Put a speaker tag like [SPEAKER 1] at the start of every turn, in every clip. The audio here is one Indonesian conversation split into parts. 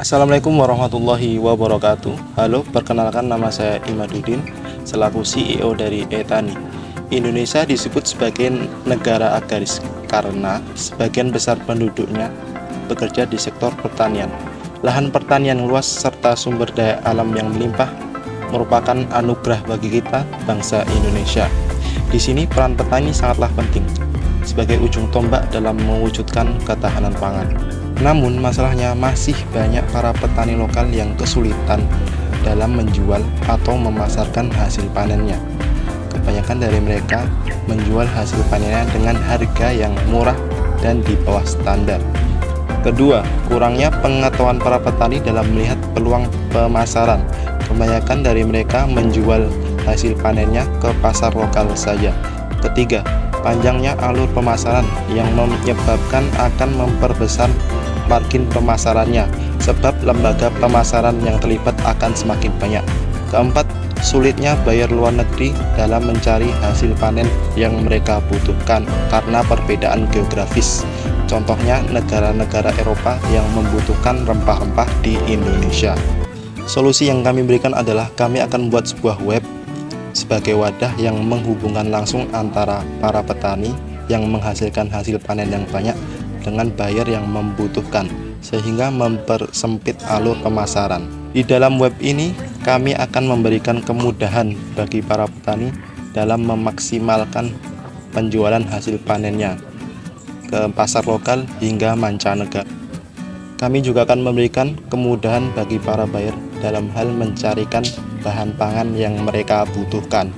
[SPEAKER 1] Assalamualaikum warahmatullahi wabarakatuh. Halo, perkenalkan nama saya Imaduddin selaku CEO dari Etani. Indonesia disebut sebagai negara agraris karena sebagian besar penduduknya bekerja di sektor pertanian. Lahan pertanian luas serta sumber daya alam yang melimpah merupakan anugerah bagi kita bangsa Indonesia. Di sini peran petani sangatlah penting sebagai ujung tombak dalam mewujudkan ketahanan pangan. Namun masalahnya masih banyak para petani lokal yang kesulitan dalam menjual atau memasarkan hasil panennya. Kebanyakan dari mereka menjual hasil panennya dengan harga yang murah dan di bawah standar. Kedua, kurangnya pengetahuan para petani dalam melihat peluang pemasaran. Kebanyakan dari mereka menjual hasil panennya ke pasar lokal saja. Ketiga, panjangnya alur pemasaran yang menyebabkan akan memperbesar margin pemasarannya, sebab lembaga pemasaran yang terlibat akan semakin banyak. Keempat, sulitnya buyer luar negeri dalam mencari hasil panen yang mereka butuhkan karena perbedaan geografis. Contohnya negara-negara Eropa yang membutuhkan rempah-rempah di Indonesia. Solusi yang kami berikan adalah kami akan membuat sebuah web sebagai wadah yang menghubungkan langsung antara para petani yang menghasilkan hasil panen yang banyak dengan buyer yang membutuhkan, sehingga mempersempit alur pemasaran. Di dalam web ini, kami akan memberikan kemudahan bagi para petani dalam memaksimalkan penjualan hasil panennya ke pasar lokal hingga mancanegara. Kami juga akan memberikan kemudahan bagi para buyer dalam hal mencarikan bahan pangan yang mereka butuhkan.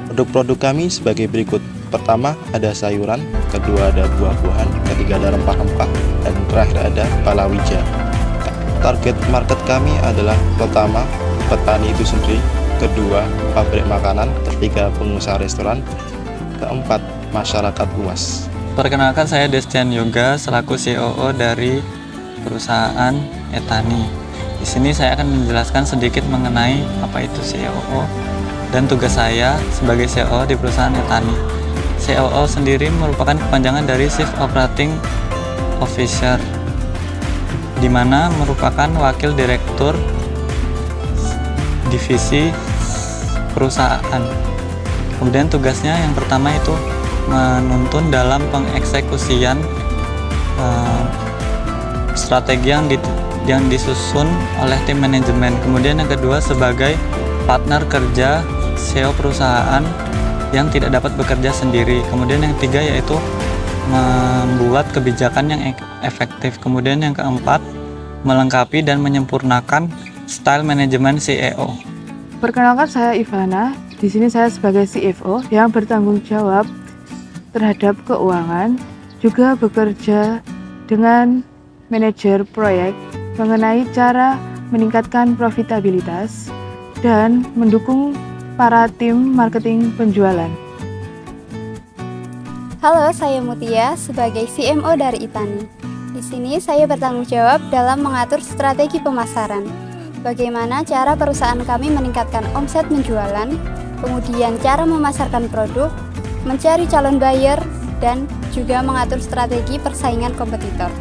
[SPEAKER 1] Produk-produk kami sebagai berikut. Pertama ada sayuran, kedua ada buah-buahan, ketiga ada rempah-rempah, dan terakhir ada palawija. Target market kami adalah pertama petani itu sendiri, kedua pabrik makanan, ketiga pengusaha restoran, keempat masyarakat luas.
[SPEAKER 2] Perkenalkan, saya Destian Yoga selaku COO dari perusahaan Etani. Di sini saya akan menjelaskan sedikit mengenai apa itu COO dan tugas saya sebagai COO di perusahaan Etani. COO sendiri merupakan kepanjangan dari Chief Operating Officer, di mana merupakan wakil direktur divisi perusahaan. Kemudian tugasnya yang pertama itu menuntun dalam pengeksekusian strategi yang disusun oleh tim manajemen. Kemudian yang kedua sebagai partner kerja CEO perusahaan yang tidak dapat bekerja sendiri. Kemudian yang ketiga yaitu membuat kebijakan yang efektif. Kemudian yang keempat melengkapi dan menyempurnakan style manajemen CEO.
[SPEAKER 3] Perkenalkan, saya Ivana. Di sini saya sebagai CFO yang bertanggung jawab terhadap keuangan, juga bekerja dengan manajer proyek mengenai cara meningkatkan profitabilitas dan mendukung para tim marketing penjualan.
[SPEAKER 4] Halo, saya Mutia sebagai CMO dari Etani. Di sini saya bertanggung jawab dalam mengatur strategi pemasaran. Bagaimana cara perusahaan kami meningkatkan omset penjualan, kemudian cara memasarkan produk, mencari calon buyer, dan juga mengatur strategi persaingan kompetitor.